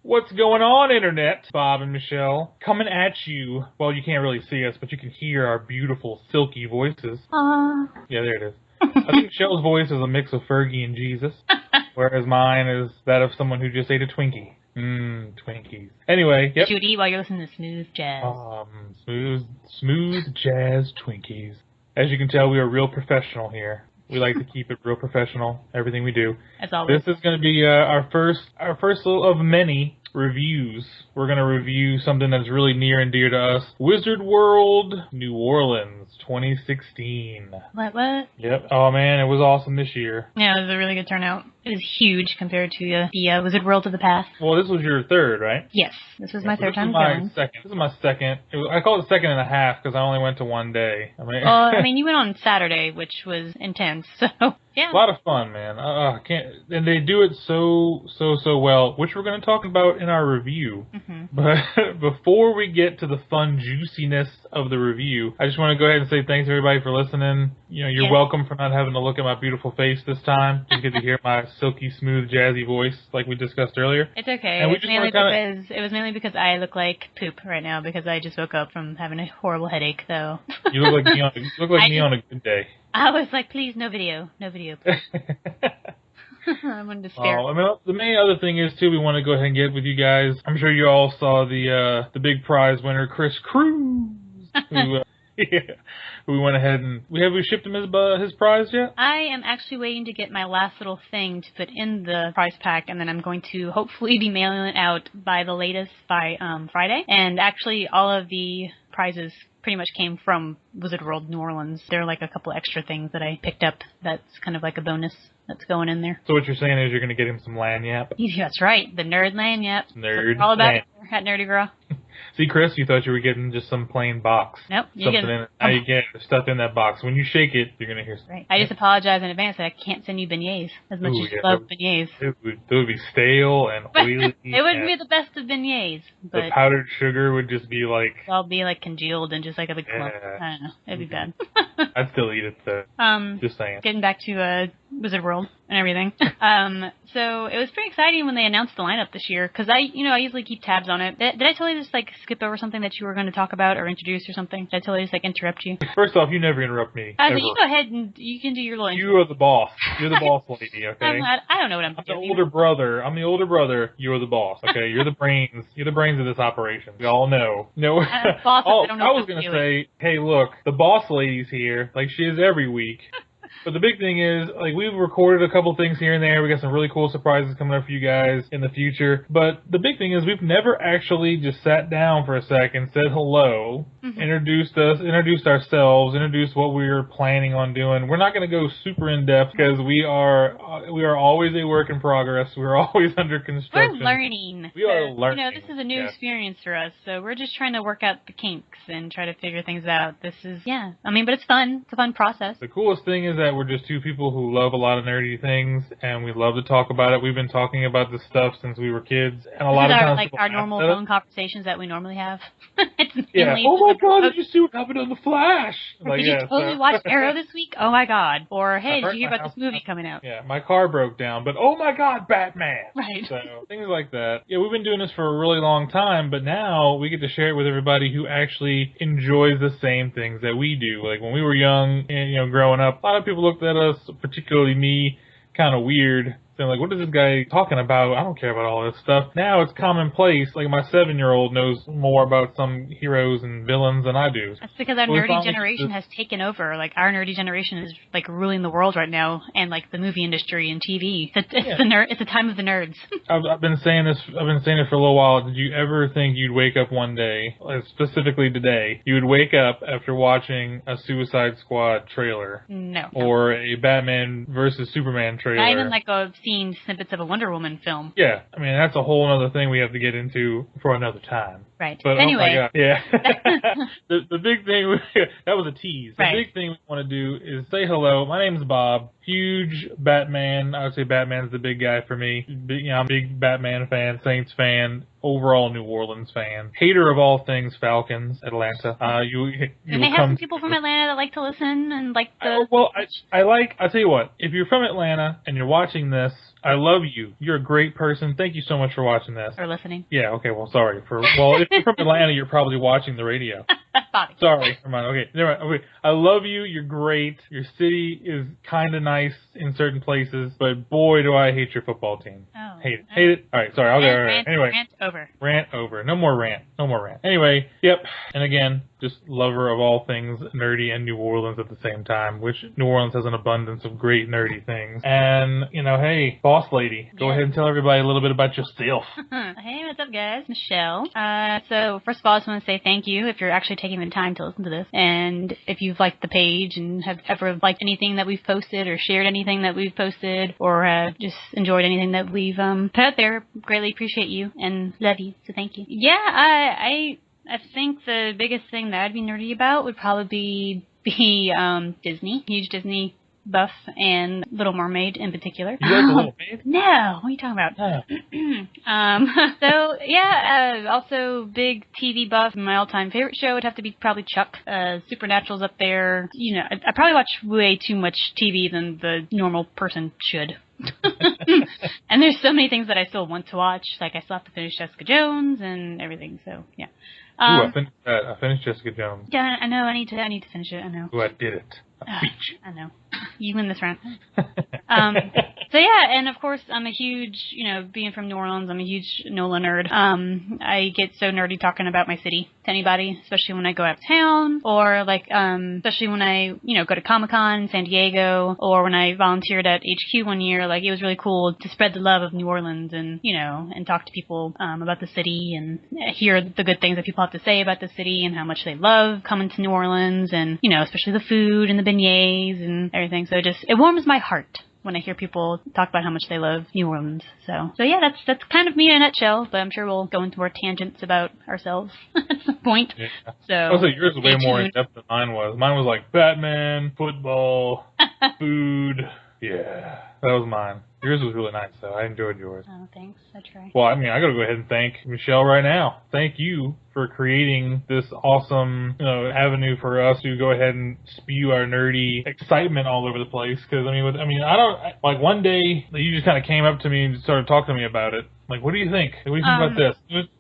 What's going on, Internet? Bob and Michelle coming at you. Well, you can't really see us, but you can hear our beautiful, silky voices. Yeah, there it is. I think Michelle's voice is a mix of Fergie and Jesus, whereas mine is that of someone who just ate a Twinkie. Twinkies. Anyway, yep. Judy, while you're listening to smooth jazz. Smooth jazz Twinkies. As you can tell, we are real professional here. We like to keep it real professional, everything we do. As always. This is going to be our first of many reviews. We're going to review something that's really near and dear to us. Wizard World, New Orleans, 2016. What? Yep. Oh, man, it was awesome this year. Yeah, it was a really good turnout. It was huge compared to the Wizard World of the past. Well, this was your third, right? Yes, this was my third time going. going. This is my second. I call it second and a half because I only went to one day. I mean, you went on Saturday, which was intense, so yeah. A lot of fun, man. And they do it so well, which we're going to talk about in our review. Mm-hmm. But before we get to the fun juiciness of the review, I just want to go ahead and say thanks everybody for listening. You know, you're welcome for not having to look at my beautiful face this time. You get to hear my silky, smooth, jazzy voice like we discussed earlier. It's okay. And It was mainly because I look like poop right now because I just woke up from having a horrible headache, though. You look like me on a good day. I was like, please, no video, please. I'm in despair. I mean, the main other thing is too, we want to go ahead and get with you guys. I'm sure you all saw the big prize winner, Chris Cruz, who we went ahead and we shipped him his prize yet? I am actually waiting to get my last little thing to put in the prize pack, and then I'm going to hopefully be mailing it out by Friday. And actually, all of the prizes pretty much came from Wizard World New Orleans. There are like a couple extra things that I picked up that's kind of like a bonus that's going in there. So what you're saying is you're going to get him some lanyap? That's right, the nerd lanyap. Nerd. All about it at Nerdy Gras. See, Chris, you thought you were getting just some plain box. Nope. Now you get stuff in that box. When you shake it, you're going to hear something. Right. I just apologize in advance that I can't send you beignets as much as you love beignets. It would be stale and oily. It wouldn't be the best of beignets. But the powdered sugar would just be like... It's all be like congealed and just like a big clump. I don't know. It'd be bad. I'd still eat it though. Just saying. Getting back to Wizard World and everything. So it was pretty exciting when they announced the lineup this year because I usually keep tabs on it. Did I tell you just like skip over something that you were going to talk about or introduce or something? Did I tell you just like interrupt you? First off, you never interrupt me. So you go ahead and you can do your little. You are the boss. You're the boss lady. Okay. I don't know what I'm doing. I'm the older brother. You're the boss. Okay. You're the brains. You're the brains of this operation. We all know. No. I was going to say, hey, look, the boss lady's here, like she is every week. But the big thing is, like, we've recorded a couple things here and there. We got some really cool surprises coming up for you guys in the future. But the big thing is we've never actually just sat down for a second, said hello, introduced ourselves, introduced what we were planning on doing. We're not going to go super in depth because we are always a work in progress. We're always under construction. We're learning. We are learning. This is a new experience for us. So we're just trying to work out the kinks and try to figure things out. But it's fun. It's a fun process. The coolest thing is that we're just two people who love a lot of nerdy things, and we love to talk about it. We've been talking about this stuff since we were kids, and a lot of times our normal phone conversations that we normally have. Oh my God! Did you see what happened on the Flash? Did you totally watch Arrow this week? Oh my God! Or hey, did you hear about this movie coming out? Yeah, my car broke down, but oh my God, Batman! Right. So things like that. Yeah, we've been doing this for a really long time, but now we get to share it with everybody who actually enjoys the same things that we do. Like when we were young and growing up, a lot of people looked at us, particularly me, kind of weird, saying like, what is this guy talking about? I don't care about all this stuff. Now it's commonplace. Like my 7-year-old knows more about some heroes and villains than I do. That's because our nerdy generation has taken over. Like our nerdy generation is like ruling the world right now, and like the movie industry and TV. It's the time of the nerds. I've been saying this. I've been saying it for a little while. Did you ever think you'd wake up one day, specifically today, you would wake up after watching a Suicide Squad trailer? No. Or a Batman versus Superman trailer? Not even like a seen snippets of a Wonder Woman film. Yeah, I mean that's a whole other thing we have to get into for another time. Right. But anyway, oh my God. Yeah. the big thing that was a tease. The big thing we want to do is say hello. My name's Bob. huge Batman. I would say Batman's the big guy for me. I'm a big Batman fan, Saints fan, overall New Orleans fan. Hater of all things Falcons, Atlanta. And they have some people from Atlanta that like to listen and like the... I'll tell you what, if you're from Atlanta and you're watching this, I love you. You're a great person. Thank you so much for watching this. Or listening. Yeah, okay, well, sorry. If you're from Atlanta, you're probably watching the radio. Bobby. Sorry. Come on. Okay, never mind. Okay, I love you. You're great. Your city is kind of nice in certain places, but boy, do I hate your football team. Oh. Hate it. All right, sorry. I'll go. Anyway. Rant over. Rant over. No more rant. Anyway, yep. And again, just lover of all things nerdy and New Orleans at the same time, which New Orleans has an abundance of great nerdy things. And, hey, boss lady, go ahead and tell everybody a little bit about yourself. Hey, what's up, guys? Michelle. So, first of all, I just want to say thank you if you're actually taking the time to listen to this. And if you've liked the page and have ever liked anything that we've posted or shared anything that we've posted or have just enjoyed anything that we've put out there, greatly appreciate you and love you. So thank you. Yeah, I think the biggest thing that I'd be nerdy about would probably be Disney. Huge Disney buff and Little Mermaid in particular. You like the Little Mermaid? No, what are you talking about? Oh. Also big TV buff. My all-time favorite show would have to be probably Chuck. Supernatural's up there. I probably watch way too much TV than the normal person should. And there's so many things that I still want to watch. Like I still have to finish Jessica Jones and everything. So yeah. I finished Jessica Jones. Yeah, I know. I need to finish it. I know. I did it. I beat you. I know. You win this round. So yeah, and of course I'm a huge, being from New Orleans, I'm a huge NOLA nerd. I get so nerdy talking about my city to anybody, especially when I go out of town, or especially when I, go to Comic-Con in San Diego, or when I volunteered at HQ one year. It was really cool to spread the love of New Orleans and, and talk to people about the city and hear the good things that people have to say about the city and how much they love coming to New Orleans and, especially the food and the beignets and everything. So it warms my heart when I hear people talk about how much they love New Orleans. So yeah, that's kind of me in a nutshell, but I'm sure we'll go into more tangents about ourselves at some point. Yeah. So also, yours was way more in depth than mine was. Mine was like Batman, football, food. Yeah, that was mine. Yours was really nice, though. I enjoyed yours. Oh, thanks. I try. Well, I gotta go ahead and thank Michelle right now. Thank you for creating this awesome, avenue for us to go ahead and spew our nerdy excitement all over the place. Because one day you just kind of came up to me and started talking to me about it. Like, what do you think? What do you think about this?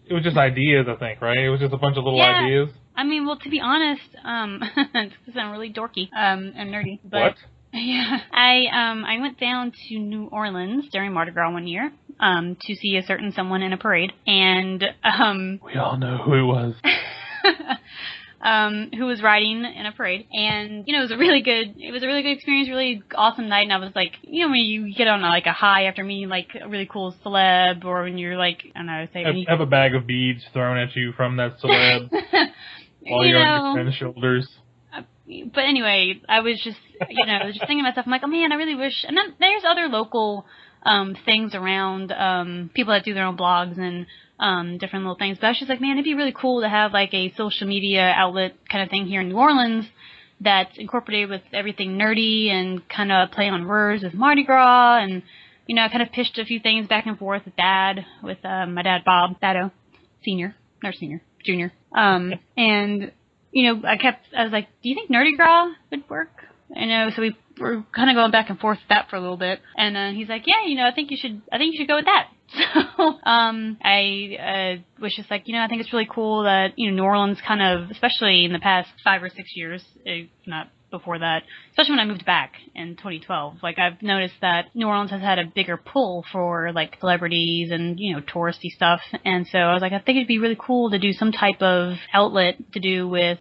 It was just ideas, I think, right? It was just a bunch of little ideas. To be honest, it's because I'm really dorky and nerdy. But what? Yeah, I went down to New Orleans during Mardi Gras one year to see a certain someone in a parade, and we all know who it was. Who was riding in a parade, and it was a really good experience, really awesome night. And I was like, when you get on a high after meeting a really cool celeb, or when you're have a bag of beads thrown at you from that celeb while you're on your friend's shoulders. But anyway, I was just, just thinking to myself, I'm like, oh man, I really wish. And then there's other local things around, people that do their own blogs and different little things. But I was just like, man, it'd be really cool to have a social media outlet kind of thing here in New Orleans that's incorporated with everything nerdy and kind of play on words with Mardi Gras. And, I kind of pitched a few things back and forth with my dad, Bob Thado, junior. And I was like, do you think Nerdy Gras would work? So we were kind of going back and forth with that for a little bit. And he's like, yeah, I think you should go with that. So, I was just like, I think it's really cool that, New Orleans kind of, especially in the past 5 or 6 years, if not before that, especially when I moved back in 2012, I've noticed that New Orleans has had a bigger pull for, celebrities and, touristy stuff. And so I was like, I think it'd be really cool to do some type of outlet to do with,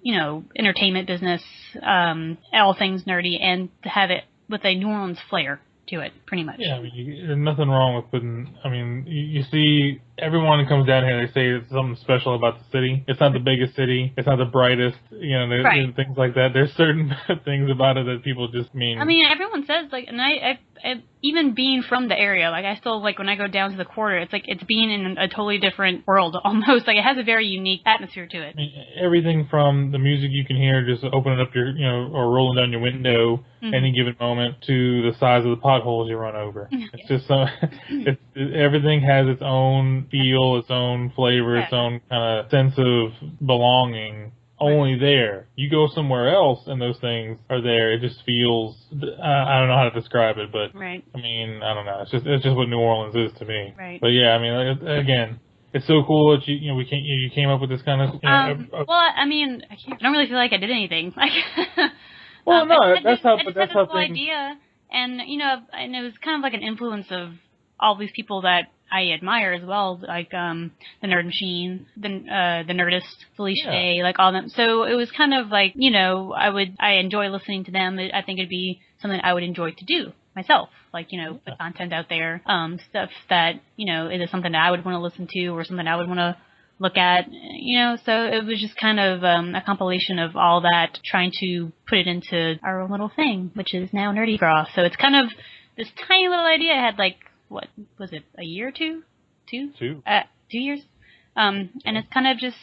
entertainment business, all things nerdy, and to have it with a New Orleans flair to it, pretty much. Yeah, there's nothing wrong with putting, you see everyone who comes down here, they say it's something special about the city. It's not the biggest city. It's not the brightest, Right. things like that. There's certain things about it that people just mean. I mean, everyone says, like, and I even being from the area, like, I still, like, when I go down to the quarter, it's like it's being in a totally different world, almost. Like, it has a very unique atmosphere to it. I mean, everything from the music you can hear just opening up your, or rolling down your window any given moment to the size of the potholes you run over. It's just everything has its own feel, its own flavor, its own kind of sense of belonging. Only there. You go somewhere else and those things are there. It just feels, I don't know how to describe it, but right. I mean, I don't know. It's just what New Orleans is to me. Right. But yeah, I mean, again, it's so cool that you came up with this kind of. Well, I mean, I don't really feel like I did anything. Well, no, that's how whole idea, and and it was kind of like an influence of all these people that I admire as well, like the Nerd Machine, the Nerdist, Felicia Day, like all them. So it was kind of like I enjoy listening to them. I think it'd be something I would enjoy to do myself, like put content out there, stuff that is something that I would want to listen to or something I would want to look at, so it was just kind of a compilation of all that, trying to put it into our own little thing, which is now Nerdy Gras. So it's kind of this tiny little idea. I had like, what was it, a year or two? 2 years. And it's kind of just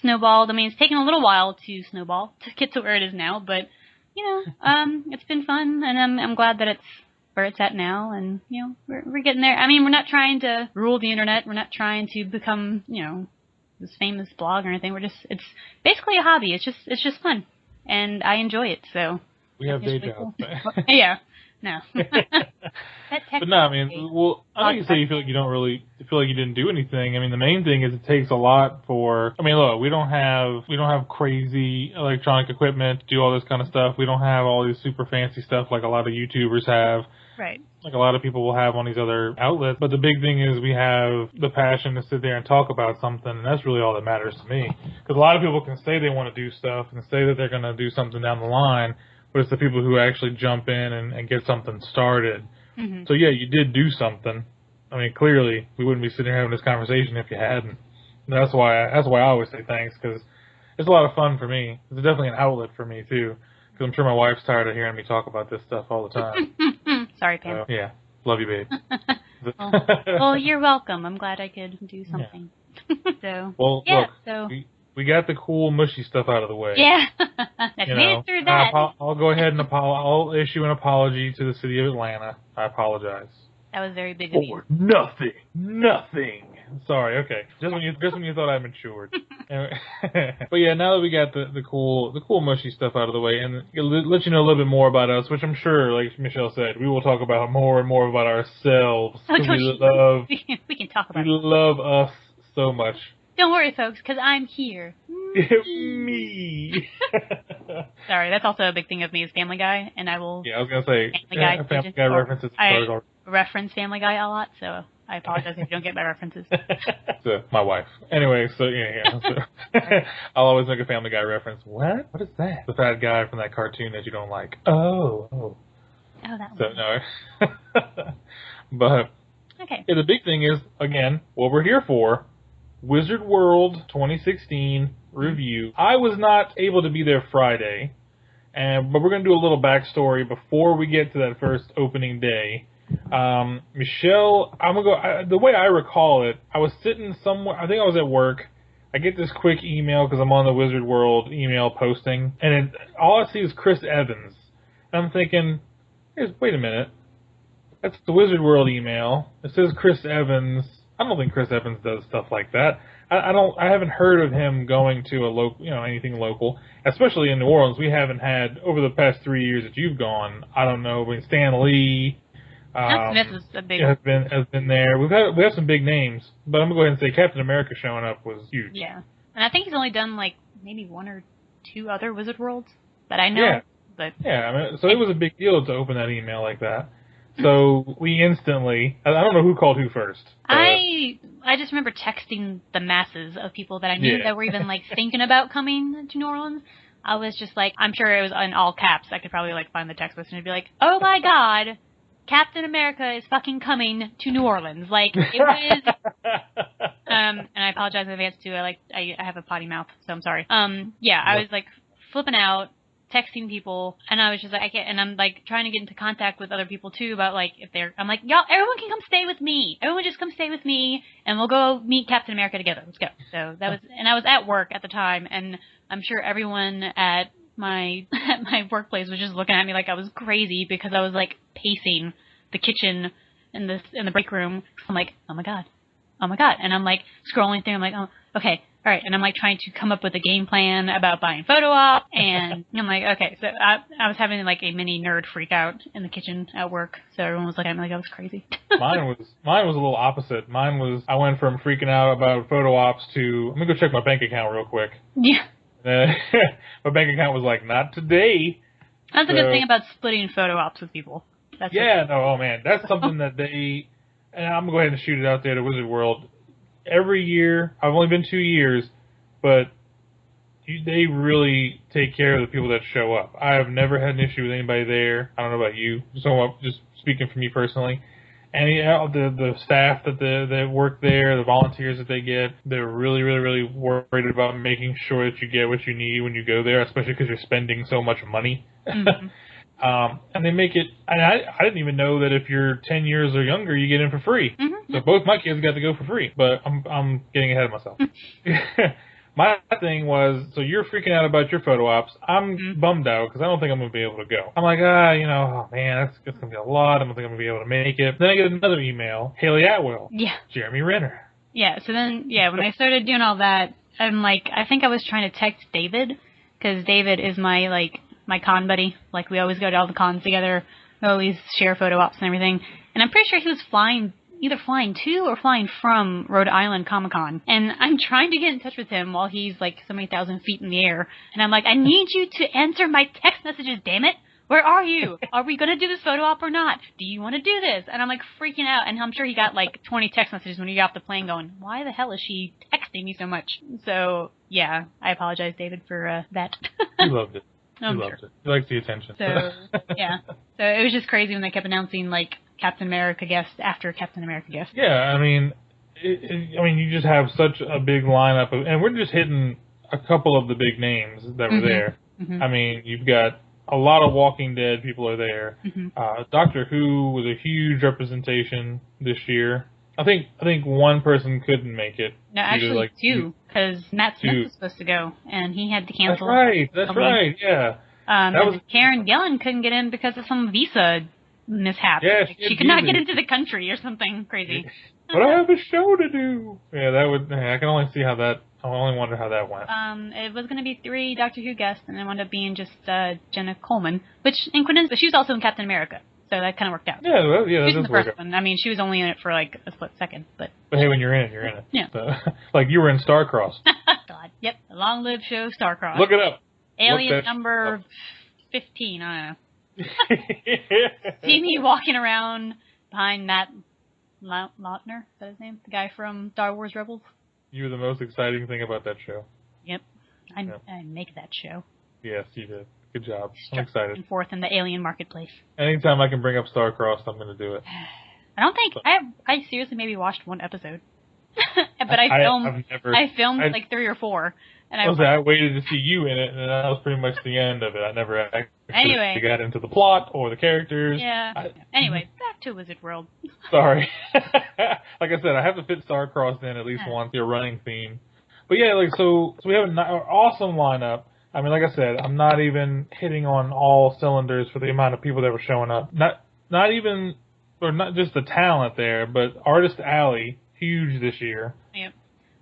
snowballed. I mean, it's taken a little while to snowball to get to where it is now, but it's been fun, and I'm glad that it's where it's at now, and we're getting there. I mean, we're not trying to rule the internet. We're not trying to become this famous blog or anything. It's basically a hobby. It's just fun, and I enjoy it. So we have day jobs. Cool. Yeah. No. But no, I mean, well, I know you say you feel like you don't really feel like you didn't do anything. I mean, the main thing is it takes a lot for. I mean, look, we don't have crazy electronic equipment to do all this kind of stuff. We don't have all these super fancy stuff like a lot of YouTubers have. Right. Like a lot of people will have on these other outlets. But the big thing is we have the passion to sit there and talk about something, and that's really all that matters to me. Because a lot of people can say they want to do stuff and say that they're going to do something down the line, but it's the people who actually jump in and get something started. Mm-hmm. So yeah, you did do something. I mean, clearly we wouldn't be sitting here having this conversation if you hadn't. And that's why I always say thanks, because it's a lot of fun for me. It's definitely an outlet for me too, because I'm sure my wife's tired of hearing me talk about this stuff all the time. Sorry, Pam. Yeah, love you, babe. well, you're welcome. I'm glad I could do something. Yeah. Look, we got the cool, mushy stuff out of the way. Yeah, I made it through that. I'll go ahead and I'll issue an apology to the city of Atlanta. I apologize. That was very big of you. Nothing. Sorry. Okay. Just when you thought I matured. Anyway. But yeah, now that we got the cool mushy stuff out of the way, and let you know a little bit more about us, which I'm sure, like Michelle said, we will talk about more and more about ourselves. We can talk about. We love us so much. Don't worry, folks, because I'm here. Me. Sorry, that's also a big thing of me is Family Guy, and I will. Yeah, I was gonna say Family Guy references. I reference Family Guy a lot, so I apologize if you don't get my references. So, my wife. Anyway, so yeah. So, I'll always make a Family Guy reference. What? What is that? The fat guy from that cartoon that you don't like. Oh, that one. So no. But okay. Yeah, the big thing is, again, what we're here for. Wizard World 2016 review. I was not able to be there Friday, but we're going to do a little backstory before we get to that first opening day. Michelle, I'm going to go, the way I recall it, I was sitting somewhere, I think I was at work. I get this quick email because I'm on the Wizard World email posting, and all I see is Chris Evans. And I'm thinking, wait a minute. That's the Wizard World email. It says Chris Evans. I don't think Chris Evans does stuff like that. I haven't heard of him going to a local, anything local, especially in New Orleans. We haven't had over the past 3 years that you've gone. I don't know, but Stan Lee, Smith is a big has been there. We have some big names, but I'm gonna go ahead and say Captain America showing up was huge. Yeah, and I think he's only done like maybe 1 or 2 other Wizard Worlds that I know. Yeah, but yeah. I mean, so it was a big deal to open that email like that. So we instantly, I don't know who called who first. I just remember texting the masses of people that I knew that were even like thinking about coming to New Orleans. I was just like, I'm sure it was in all caps. I could probably like find the text message and be like, oh my God, Captain America is fucking coming to New Orleans. Like, it was, and I apologize in advance too. I have a potty mouth, so I'm sorry. Yeah, I was like flipping out, texting people, and I was just like, I can't, and I'm like trying to get into contact with other people too about like if they're, I'm like, y'all, everyone can come stay with me. Everyone just come stay with me, and we'll go meet Captain America together. Let's go. So that was, and I was at work at the time, and I'm sure everyone at my workplace was just looking at me like I was crazy because I was like pacing the kitchen in the break room. I'm like, oh my god, and I'm like scrolling through. I'm like, oh, okay, all right, and I'm like trying to come up with a game plan about buying photo op, and I'm like, okay, so I was having like a mini nerd freak out in the kitchen at work, so everyone was looking at me like I was crazy. Mine was a little opposite. Mine was, I went from freaking out about photo ops to, let me go check my bank account real quick. Yeah. My bank account was like, not today. That's a good thing about splitting photo ops with people. That's oh man, that's something that they, and I'm going to go ahead and shoot it out there to Wizard World. Every year, I've only been 2 years, but they really take care of the people that show up. I have never had an issue with anybody there. I don't know about you, so just speaking for me personally. And the staff that work there, the volunteers that they get, they're really, really, really worried about making sure that you get what you need when you go there, especially because you're spending so much money. Mm-hmm. And they make it, and I didn't even know that if you're 10 years or younger, you get in for free. Mm-hmm. So both my kids got to go for free, but I'm getting ahead of myself. My thing was, so you're freaking out about your photo ops. I'm bummed out because I don't think I'm going to be able to go. I'm like, oh man, that's going to be a lot. I don't think I'm going to be able to make it. Then I get another email, Haley Atwell. Yeah. Jeremy Renner. Yeah, so then, when I started doing all that, I'm like, I think I was trying to text David, because David is my con buddy. Like, we always go to all the cons together. We always share photo ops and everything. And I'm pretty sure he was either flying to or flying from Rhode Island Comic-Con. And I'm trying to get in touch with him while he's like so many thousand feet in the air. And I'm like, I need you to answer my text messages, damn it. Where are you? Are we going to do this photo op or not? Do you want to do this? And I'm like freaking out. And I'm sure he got like 20 text messages when he got off the plane going, why the hell is she texting me so much? So, yeah, I apologize, David, for that. He loved it. He loved it. He likes the attention. So, yeah. So it was just crazy when they kept announcing like Captain America guest after Captain America guest. Yeah, I mean, you just have such a big lineup, and we're just hitting a couple of the big names that were there. Mm-hmm. I mean, you've got a lot of Walking Dead people are there. Mm-hmm. Doctor Who was a huge representation this year. I think one person couldn't make it. No, actually two, because Matt Smith was supposed to go, and he had to cancel. That's right, yeah. Karen Gillan couldn't get in because of some visa mishap. Yeah, she could not get into the country or something crazy. But I have a show to do. Yeah, I can only see how that, I only wonder how that went. It was going to be 3 Doctor Who guests, and it wound up being just Jenna Coleman, but she was also in Captain America. So that kind of worked out. Yeah, she was in the first one. I mean, she was only in it for like a split second, but hey, when you're in it, you're in it. Yeah. So, like you were in Starcrossed. God, yep, the long-lived show Starcrossed. Look it up. Alien number 15. I don't know. See me walking around behind Matt Lautner. Is that his name? The guy from Star Wars Rebels. You were the most exciting thing about that show. Yep, I make that show. Yes, you did. Good job. I'm excited. And forth in the alien marketplace. Anytime I can bring up Starcrossed, I'm going to do it. I don't think I seriously maybe watched one episode, but I filmed like 3 or 4, and I waited to see you in it, and that was pretty much the end of it. I never actually got into the plot or the characters. Yeah. Anyway, back to Wizard World. Sorry. Like I said, I have to fit Starcrossed in at least once, your running theme. But yeah, so we have an awesome lineup. I mean, like I said, I'm not even hitting on all cylinders for the amount of people that were showing up. Not even, or not just the talent there, but Artist Alley, huge this year. Yep.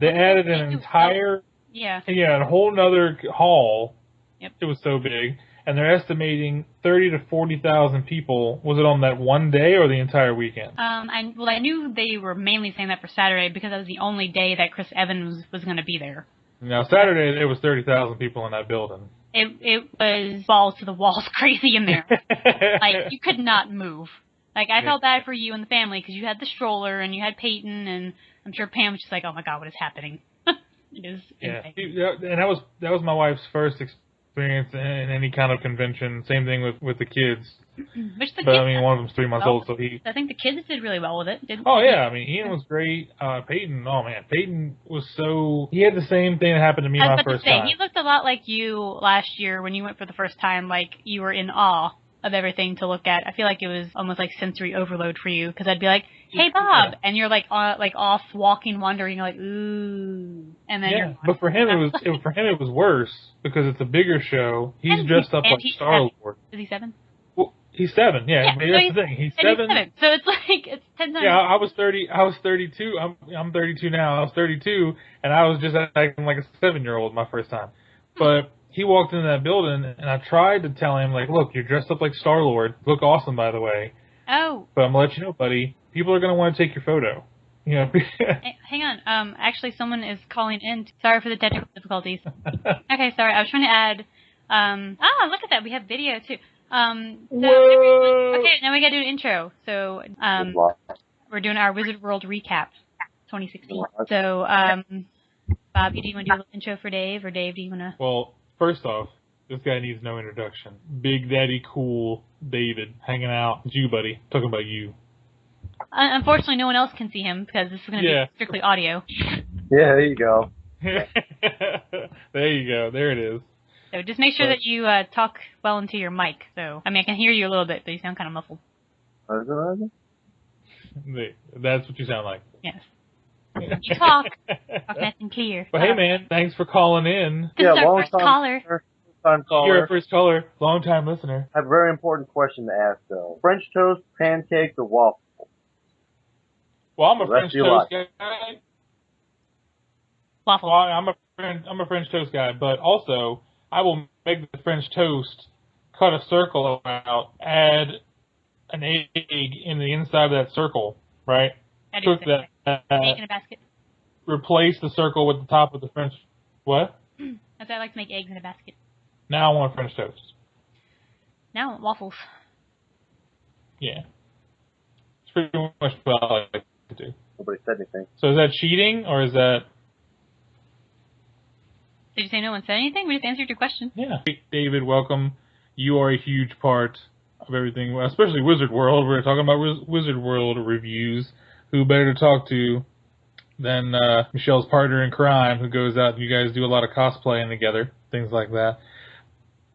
They added an entire, a whole nother hall. Yep. It was so big. And they're estimating 30,000 to 40,000 people. Was it on that one day or the entire weekend? I knew they were mainly saying that for Saturday because that was the only day that Chris Evans was going to be there. Now, Saturday, it was 30,000 people in that building. It was balls to the walls crazy in there. Like, you could not move. Like, I felt bad for you and the family because you had the stroller and you had Peyton, and I'm sure Pam was just like, oh my God, what is happening? It is insane. And that was my wife's first experience in any kind of convention. Same thing with the kids. Which the But kids I mean, one of them's 3 months old, so he. I think the kids did really well with it. Oh yeah, I mean, Ian was great. Peyton, oh man, Peyton was so. He had the same thing that happened to me my first time. He looked a lot like you last year when you went for the first time. Like you were in awe of everything to look at. I feel like it was almost like sensory overload for you because I'd be like, "Hey Bob," and you're like off walking, wandering. You're like, "Ooh," and then but for him it was worse because it's a bigger show. He's dressed up like Star-Lord. Is he 7? Well, he's 7. Yeah, but that's the thing. He's 7. So it's like it's 10 times. Yeah, I was 30. I was 32. I'm 32 now. I was 32, and I was just acting like a 7-year-old my first time. But he walked into that building, and I tried to tell him, like, look, you're dressed up like Star-Lord. Look awesome, by the way. Oh. But I'm going to let you know, buddy, people are going to want to take your photo. You know. Hey, hang on. Actually, someone is calling in. Sorry for the technical difficulties. Okay, sorry. I was trying to add. Look at that. We have video, too. Whoa. Okay, now we got to do an intro. So, we're doing our Wizard World recap 2016. So, Bobby, do you want to do a little intro for Dave, or Dave, do you want to? Well, first off, this guy needs no introduction. Big Daddy Cool David hanging out with you, buddy. Talking about you. Unfortunately, no one else can see him because this is going to be strictly audio. Yeah, there you go. There you go. There it is. So just make sure that you talk well into your mic. So I mean, I can hear you a little bit, but you sound kind of muffled. That's what you sound like. Yes. You talk nice and clear. But hey, man, thanks for calling in. This is our first caller. First-time caller. You're a first caller, long-time listener. I have a very important question to ask, though. French toast, pancakes, or waffles? Well, I'm a French toast guy. Waffles. Well, I'm a French toast guy, but also I will make the French toast, cut a circle out, add an egg in the inside of that circle, right? Cook that. Egg in a basket. Replace the circle with the top of the French. What? That's why I like to make eggs in a basket. Now I want French toast. Now I want waffles. Yeah. It's pretty much what I like to do. Nobody said anything. So is that cheating, or is that... Did you say no one said anything? We just answered your question. Yeah. David, welcome. You are a huge part of everything, especially Wizard World. We're talking about Wizard World reviews. Who better to talk to than Michelle's partner in crime, who goes out and you guys do a lot of cosplaying together, things like that.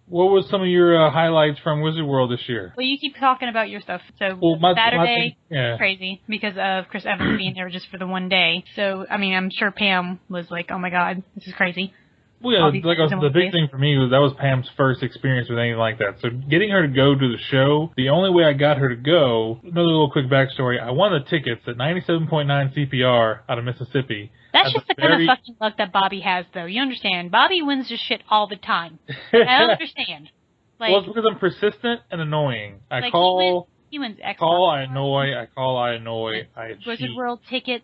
What was some of your highlights from Wizard World this year? Well, you keep talking about your stuff. So Saturday, crazy, because of Chris Evans being there just for the one day. So, I mean, I'm sure Pam was like, oh my god, this is crazy. Well, yeah, the big thing for me was that was Pam's first experience with anything like that. So getting her to go to the show, the only way I got her to go, another little quick backstory, I won the tickets at 97.9 CPR out of Mississippi. That's just the kind of fucking luck that Bobby has, though. You understand? Bobby wins this shit all the time. I don't understand. Like, well, it's because I'm persistent and annoying. He wins Xbox. I annoy. I cheat. Wizard World tickets.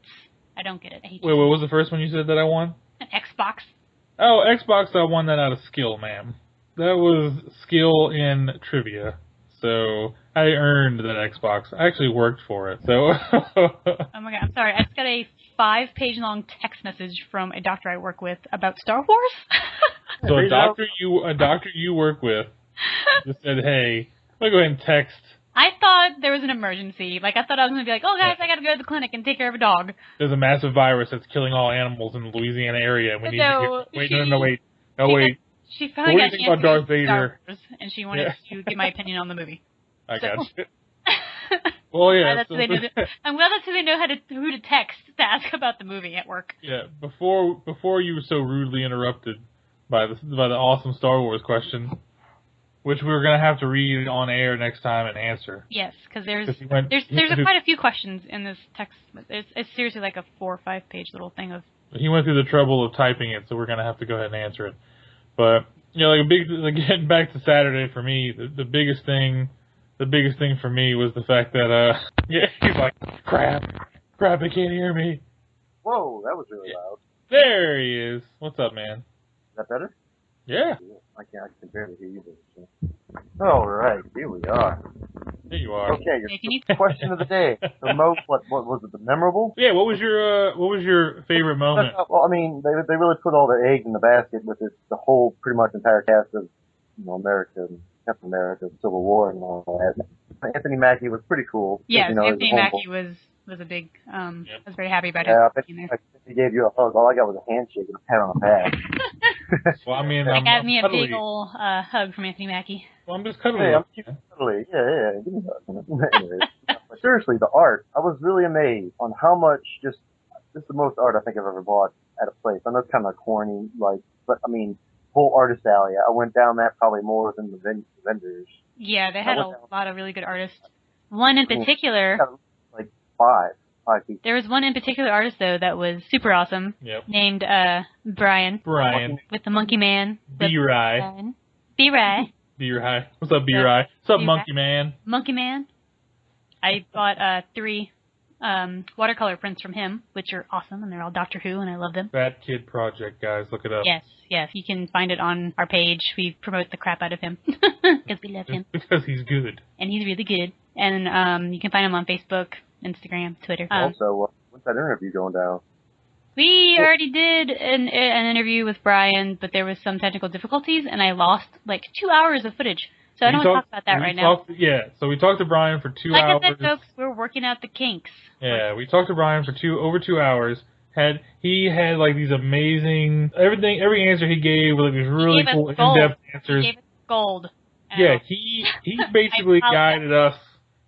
I don't get it. I hate Wait, what was the first one you said that I won? An Xbox. Oh, Xbox, I won that out of skill, ma'am. That was skill in trivia. So, I earned that Xbox. I actually worked for it, so... Oh my god, I'm sorry. I just got a 5-page long text message from a doctor I work with about Star Wars. So a doctor you work with just said, hey, let me go ahead and text. I thought there was an emergency. Like, I thought I was going to be like, oh, guys, I got to go to the clinic and take care of a dog. There's a massive virus that's killing all animals in the Louisiana area. We need to get... Wait. She finally got about Darth Vader? And she wanted to get my opinion on the movie. I got you. Well, yeah. I'm glad that's who they know who to text to ask about the movie at work. Yeah, before you were so rudely interrupted by the awesome Star Wars question, which we were going to have to read on air next time and answer. Yes, because there's quite a few questions in this text. It's seriously like a 4 or 5 page little thing of. He went through the trouble of typing it, so we're going to have to go ahead and answer it. But getting back to Saturday for me, the biggest thing for me was the fact that he's like, crap, I can't hear me. Whoa, that was really loud. There he is. What's up, man? Is that better? Yeah. I can barely hear you. All right, here we are. There you are. Okay, your question of the day. The most, what was it? The memorable? Yeah. What was your favorite moment? Well, I mean, they really put all their eggs in the basket with the whole pretty much entire cast of America and Captain America, Civil War, and all that. Anthony Mackie was pretty cool. Yes, you know, Anthony Mackie was a big. I was very happy about I it. think he gave you a hug. All I got was a handshake and a pat on the back. Well, I mean, I got I'm me a cuddly. big ol' hug from Anthony Mackie. Well, I'm just cuddly. Hey, I'm cute. Totally. Yeah. Give me a hug. Anyways, but seriously, the art. I was really amazed on how much this is the most art I think I've ever bought at a place. I know it's kind of corny, but I mean, whole artist alley. I went down that probably more than the vendors. Yeah, they had a lot of really good artists. One in particular, like five people. There was one in particular artist though that was super awesome. Yep. Named Brian. Brian. With the Monkey Man. B-Rye. B-Rye. B-Rye. What's up, B-Rye? What's up, Monkey Man? Monkey Man. I bought 3 watercolor prints from him, which are awesome, and they're all Doctor Who, and I love them. Fat Kid Project, guys. Look it up. Yes. You can find it on our page. We promote the crap out of him because we love him. Because he's good. And he's really good. And you can find him on Facebook, Instagram, Twitter. Also, what's that interview going down? We already did an interview with Brian, but there was some technical difficulties, and I lost like 2 hours of footage. So I don't want to talk about that right now. So we talked to Brian for 2 hours. Like I said, folks, we're working out the kinks. Yeah, we talked to Brian for over 2 hours. He had like these amazing every answer he gave was like these really cool in-depth answers. He gave us gold. Yeah, he basically guided us.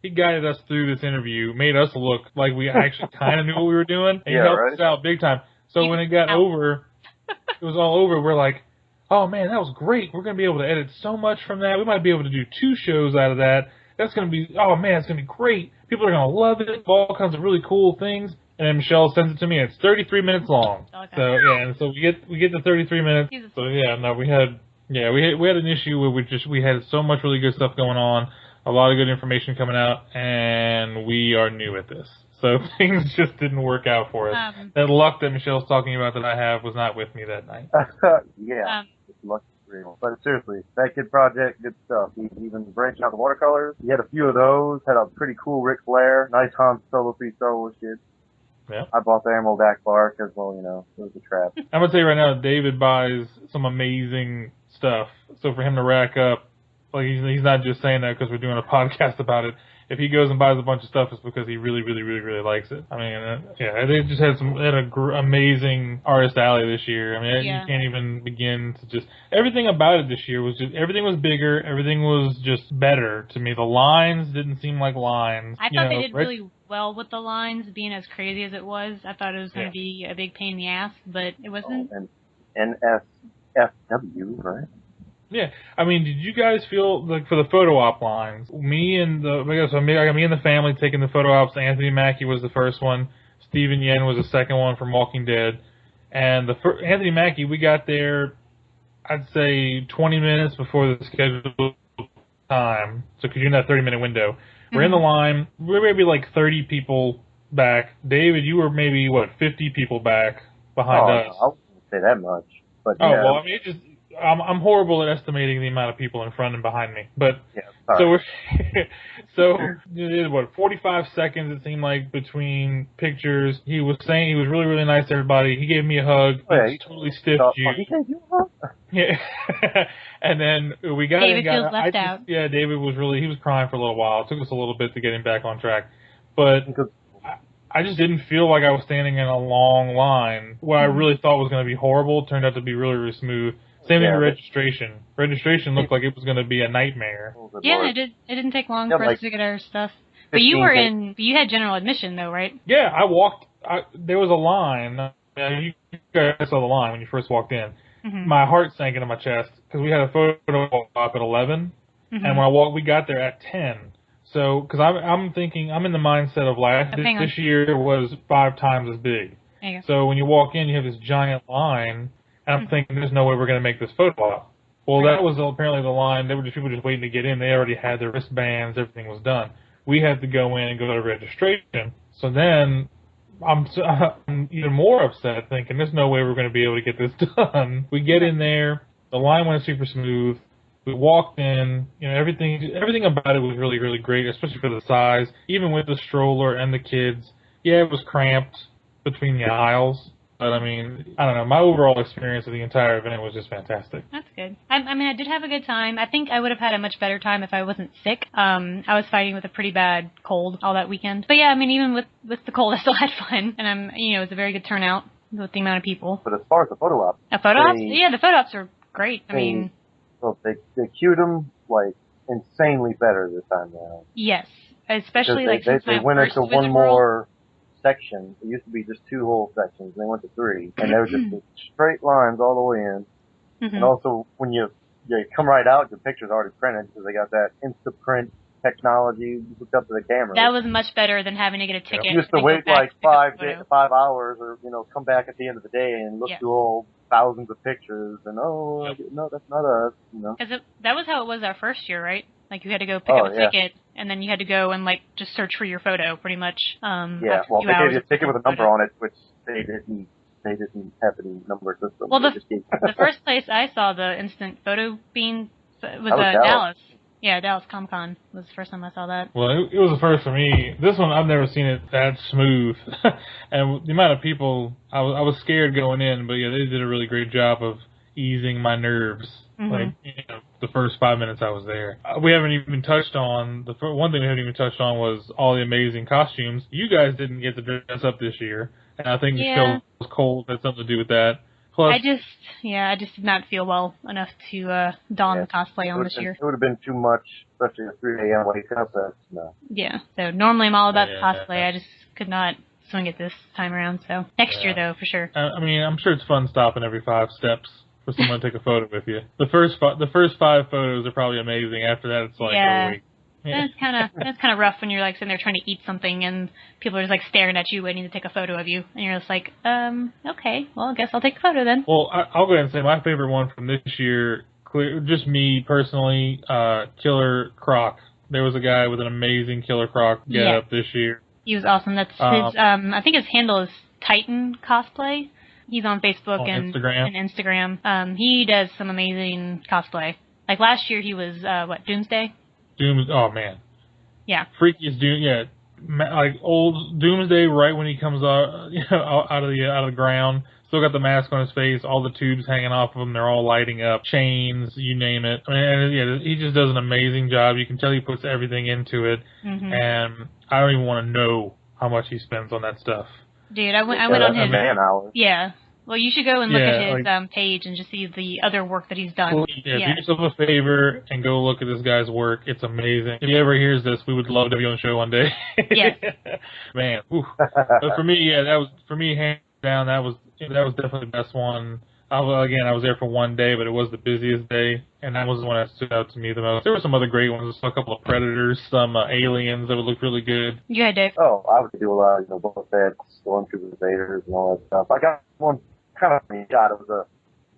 He guided us through this interview, made us look like we actually kind of knew what we were doing, and he helped us out big time. So when it got over, it was all over. We're like, oh man, that was great. We're gonna be able to edit so much from that. We might be able to do 2 shows out of that. That's gonna be, oh man, it's gonna be great. People are gonna love it. All kinds of really cool things. And then Michelle sends it to me, and it's 33 minutes long. Okay. So yeah, and so we get the 33 minutes. So yeah, no, we had an issue where we had so much really good stuff going on, a lot of good information coming out, and we are new at this. So things just didn't work out for us. That luck that Michelle's talking about that I have was not with me that night. Yeah, it's luck is real. But seriously, that Kid Project, good stuff. He even branching out the watercolors. He had a few of those. Had a pretty cool Ric Flair, nice Han Solo free Star Wars shit. Yeah. I bought the Emerald Akbar because, well, you know, it was a trap. I'm going to tell you right now, David buys some amazing stuff. So for him to rack up, like he's not just saying that because we're doing a podcast about it. If he goes and buys a bunch of stuff, it's because he really, really, really, really likes it. I mean, they just had amazing artist alley this year. I mean, you can't even begin to just, everything about it this year was just, everything was bigger, everything was just better to me. The lines didn't seem like lines. I thought they did really well with the lines, being as crazy as it was. I thought it was going to be a big pain in the ass, but it wasn't. And NSFW, right? Yeah, I mean, did you guys feel like for the photo op lines? Me and the family taking the photo ops. Anthony Mackie was the first one. Stephen Yen was the second one from Walking Dead. And Anthony Mackie, we got there, I'd say 20 minutes before the scheduled time. So, because you're in that 30-minute window, we're in the line. We're maybe like 30 people back. David, you were maybe 50 people back behind us. I wouldn't say that much, but well, I mean, I'm horrible at estimating the amount of people in front and behind me, but so 45 seconds it seemed like between pictures. He was saying he was really, really nice to everybody. He gave me a hug. He totally stiffed you. He gave you a hug? Yeah. And then we got David feels left out. Yeah, David was he was crying for a little while. It took us a little bit to get him back on track, but I just didn't feel like I was standing in a long line. What I really thought was going to be horrible turned out to be really, really smooth. Same thing with registration. Registration looked like it was going to to be a nightmare. Yeah, it didn't take long for us to get our stuff. But you had general admission though, right? Yeah, I walked. There was a line. You guys saw the line when you first walked in. Mm-hmm. My heart sank into my chest because we had a photo op at 11, and when we got there at 10. So, because I'm thinking, I'm in the mindset of like this year was 5 times as big. So when you walk in, you have this giant line. And I'm thinking, there's no way we're going to make this photo op. Well, that was apparently the line. They were just people just waiting to get in. They already had their wristbands. Everything was done. We had to go in and go to registration. So then I'm even more upset, thinking there's no way we're going to be able to get this done. We get in there. The line went super smooth. We walked in. You know, everything about it was really, really great, especially for the size. Even with the stroller and the kids. Yeah, it was cramped between the aisles. But I mean, I don't know. My overall experience of the entire event was just fantastic. That's good. I mean, I did have a good time. I think I would have had a much better time if I wasn't sick. I was fighting with a pretty bad cold all that weekend. But yeah, I mean, even with the cold, I still had fun. And it was a very good turnout with the amount of people. But as far as the photo ops, the photo ops are great. I mean, well, they cued them like insanely better this time around. Yes, especially they went into one more section. It used to be just 2 whole sections, and they went to 3, and they were just straight lines all the way in. Mm-hmm. And also, when you come right out, your picture's already printed because they got that Instaprint technology hooked up to the camera. That was much better than having to get a ticket. You used to wait like 5 hours, or come back at the end of the day and look through all thousands of pictures, and no, that's not us. Because that was how it was our first year, right? Like you had to go pick up a ticket, and then you had to go and just search for your photo, pretty much. Well, they gave you a ticket with a number on it, which they didn't have any number system. Well, the first place I saw the instant photo being was Dallas. Yeah, Dallas Comic-Con was the first time I saw that. Well, it was the first for me. This one, I've never seen it that smooth. And the amount of people, I was scared going in, but yeah, they did a really great job of easing my nerves. Mm-hmm. The first 5 minutes I was there. We haven't even touched on, one thing we haven't even touched on was all the amazing costumes. You guys didn't get to dress up this year, and I think the show was cold, had something to do with that. Plus, I just did not feel well enough to don the cosplay on this year. It would have been too much, especially at 3 a.m. wake up. No. Yeah, so normally I'm all about cosplay. I just could not swing it this time around. So next year, though, for sure. I mean, I'm sure it's fun stopping every 5 steps for someone to take a photo with you. The first 5 photos are probably amazing. After that, it's like, oh, wait. Yeah. That's kind of rough when you're sitting there trying to eat something and people are just staring at you waiting to take a photo of you, and you're just like, okay, well, I guess I'll take a photo then. Well, I'll go ahead and say my favorite one from this year, just me personally, Killer Croc. There was a guy with an amazing Killer Croc get-up this year. He was awesome. That's his. I think his handle is Titan Cosplay. He's on Facebook and Instagram. He does some amazing cosplay. Like last year, he was Doomsday. Oh man. Yeah. Freakiest like old Doomsday right when he comes out of the ground. Still got the mask on his face, all the tubes hanging off of him, they're all lighting up, chains, you name it. I mean, he just does an amazing job. You can tell he puts everything into it, and I don't even want to know how much he spends on that stuff. Dude, I went on his man-hours. Yeah. Well, you should go and look at his page and just see the other work that he's done. Well, do yourself a favor and go look at this guy's work. It's amazing. If he ever hears this, we would love to be on the show one day. Yes. Man. But for me, hands down, that was definitely the best one. I was there for one day, but it was the busiest day, and that was the one that stood out to me the most. There were some other great ones. I saw a couple of Predators, some aliens that would look really good. Yeah, Dave. Oh, I would do a lot of, Boba Fett, Stormtrooper Vaders, and all that stuff. I got one kind of funny shot. It was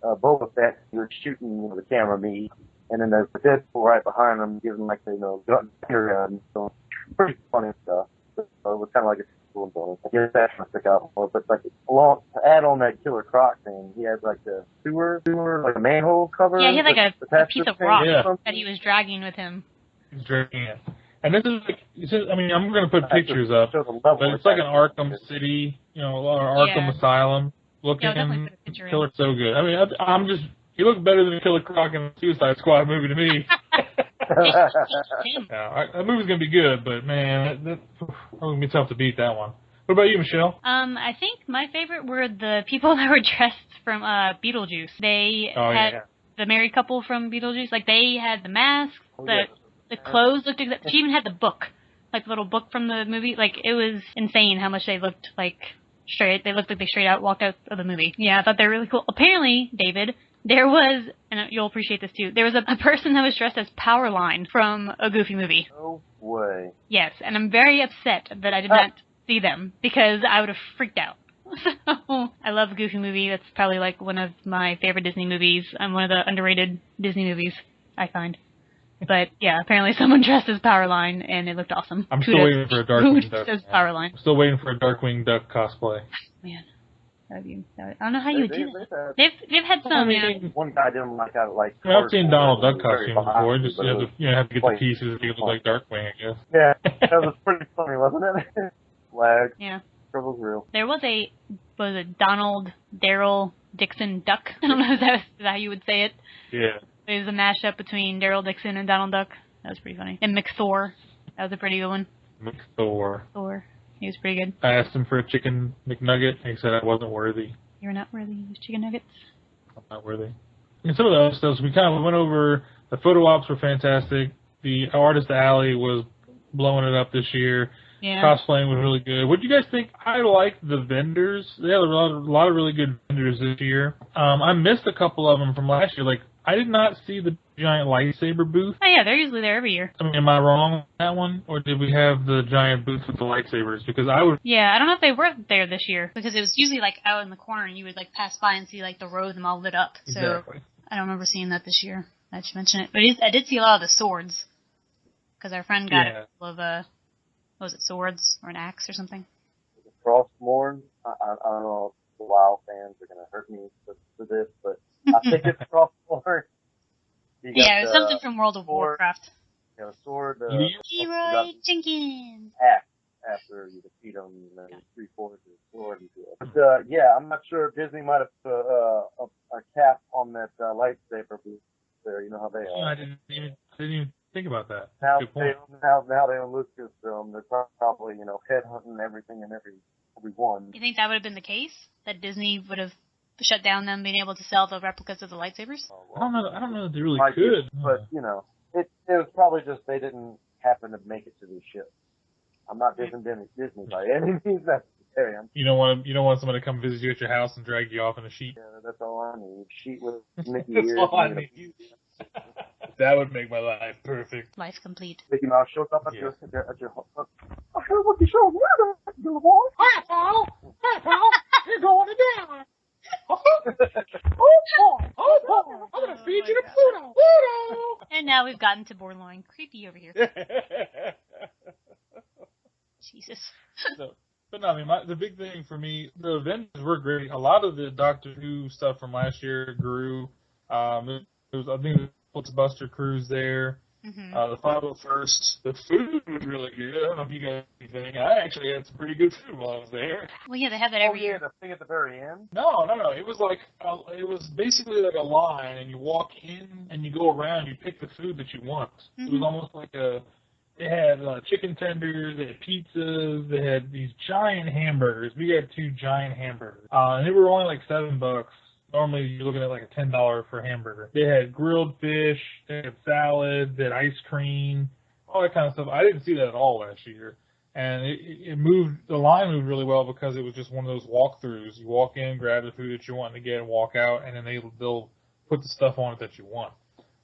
a Boba Fett. He was shooting the camera me, and then there's the Deadpool right behind him, giving gun and so pretty funny stuff. So it was kind of like a cool bonus. I guess that kind of stuck out more. But to add on that Killer Croc thing, he had the sewer, like a manhole cover. Yeah, he had a piece of rock that he was dragging with him. He's dragging it. And this is I'm going to put pictures up, but it's like an Arkham City, or Arkham Asylum looking. Killer, so good. I mean, he looked better than Killer Croc in the Suicide Squad movie to me. That movie's going to be good, but man, it's going to be tough to beat that one. What about you, Michelle? I think my favorite were the people that were dressed from Beetlejuice. They had the married couple from Beetlejuice. Like, they had the masks, the clothes looked exact. She even had the book, the little book from the movie. Like, it was insane how much they looked straight. They looked like they straight out walked out of the movie. Yeah, I thought they were really cool. Apparently, David, there was, and you'll appreciate this too, there was a person that was dressed as Powerline from a Goofy movie. No way. Yes, and I'm very upset that I did not see them, because I would have freaked out. So, I love Goofy movie. That's probably one of my favorite Disney movies. One of the underrated Disney movies, I find. But yeah, apparently someone dressed as Powerline, and it looked awesome. I'm still waiting for a Darkwing Duck. Powerline. I'm still waiting for a Darkwing Duck cosplay. Man, I don't know how you would do that. They've had some. One guy didn't I've seen Donald Duck costumes before. Just you have to get the pieces to look like Darkwing, I guess. Yeah, that was pretty funny, wasn't it? Flags. Yeah. Trouble's real. There was a Donald Daryl Dixon Duck. I don't know if that's how you would say it. Yeah. It was a mashup between Daryl Dixon and Donald Duck. That was pretty funny. And McThor. That was a pretty good one. McThor. Thor. He was pretty good. I asked him for a chicken McNugget, and he said I wasn't worthy. You're not worthy of chicken nuggets? I'm not worthy. And some of the other stuff, we kind of went over, the photo ops were fantastic. The Artist Alley was blowing it up this year. Yeah. Cosplaying was really good. What do you guys think? I liked the vendors. They had a lot of really good vendors this year. I missed a couple of them from last year. Like, I did not see the giant lightsaber booth. Oh, yeah, they're usually there every year. I mean, am I wrong on that one? Or did we have the giant booth with the lightsabers? Because I would... Yeah, I don't know if they were there this year. Because it was usually, like, out in the corner, and you would, like, pass by and see, like, the rows of them all lit up. So Exactly. I don't remember seeing that this year. I should mention it. But I did see a lot of the swords. Because our friend got a couple of, what was it, swords or an axe or something? Frostmourne. I don't know if the WoW fans are going to hurt me for this, but I think it's Frostmourne. Yeah, it was something from World of Warcraft. You know, sword. Leroy Jenkins. Axe after you defeat him, and then 3/4 his sword into it. But yeah, I'm not sure if Disney might have put a cap on that lightsaber booth there. You know how they are. I didn't even think about that. Now Good point. now they own Lucasfilm. They're probably headhunting everything and every one. You think that would have been the case? That Disney would have shut down them being able to sell the replicas of the lightsabers? Oh, I don't know if they really might be, could. but it was probably just they didn't happen to make it to the ship. I'm not dissing Disney by any means necessary. You don't want someone to come visit you at your house and drag you off in a sheet. Yeah, that's all I need. Sheet with Mickey That's ears. all I need. That would make my life perfect. Life complete. Mickey Mouse shows up at your I heard what you showed me. Hi, pal. Hi, pal. You're going to die. Oh, boy. I'm going to feed you to Pluto. Pluto. And now we've gotten to Borloin. Creepy over here. Jesus. But no, I mean, the big thing for me, the events were great. A lot of the Doctor Who stuff from last year grew. I think the Buster Cruise there. Mm-hmm. The 501st. The food was really good. I don't know if you guys think. I actually had some pretty good food while I was there. Well, yeah, they have that every year. The thing at the very end? No. It was like, it was basically like a line, and you walk in, and you go around, you pick the food that you want. Mm-hmm. It was almost like they had chicken tenders, they had pizzas, they had these giant hamburgers. We had 2 giant hamburgers. And they were only like $7. Normally you're looking at like a $10 for a hamburger. They had grilled fish, they had salad, they had ice cream, all that kind of stuff. I didn't see that at all last year. And the line moved really well because it was just one of those walkthroughs. You walk in, grab the food that you want to get, and walk out, and then they'll put the stuff on it that you want.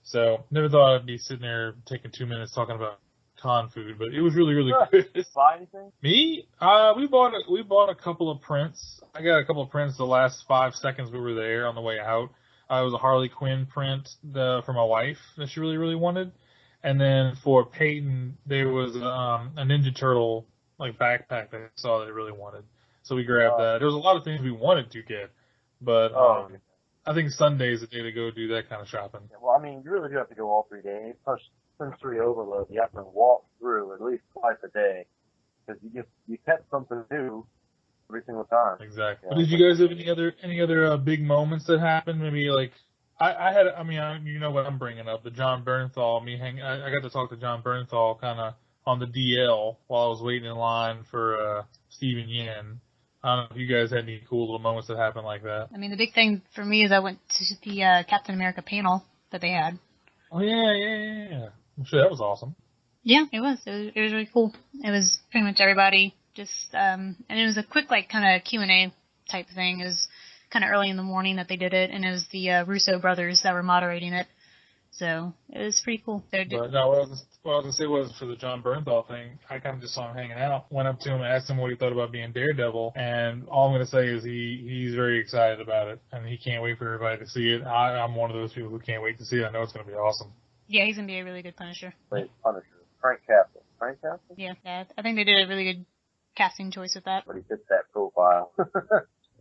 So never thought I'd be sitting there taking 2 minutes talking about con food, but it was really, really good. Did you buy anything? Me? We bought a couple of prints. I got a couple of prints the last 5 seconds we were there on the way out. It was a Harley Quinn print for my wife that she really, really wanted. And then for Peyton, there was a Ninja Turtle like backpack that I saw that I really wanted. So we grabbed that. There was a lot of things we wanted to get, but I think Sunday's the day to go do that kind of shopping. Yeah, well, I mean, you really do have to go all 3 days. Plus sensory overload. You have to walk through at least twice a day because you catch something new every single time. Exactly. Yeah. But did you guys have any other big moments that happened? Maybe like I had. I mean, you know what I'm bringing up, the John Bernthal. I got to talk to John Bernthal kind of on the DL while I was waiting in line for Steven Yen. I don't know if you guys had any cool little moments that happened like that. I mean, the big thing for me is I went to the Captain America panel that they had. Oh yeah. I'm sure that was awesome. Yeah, it was. It was really cool. It was pretty much everybody just, and it was a quick, like, kind of Q&A type thing. It was kind of early in the morning that they did it, and it was the Russo brothers that were moderating it. So it was pretty cool. But no, what I was going to say was for the John Bernthal thing, I kind of just saw him hanging out, went up to him and asked him what he thought about being Daredevil, and all I'm going to say is he's very excited about it, and he can't wait for everybody to see it. I'm one of those people who can't wait to see it. I know it's going to be awesome. Yeah, he's going to be a really good Punisher. Wait, Punisher. Frank Castle. Frank Castle? Yeah, I think they did a really good casting choice with that. But he fits that profile.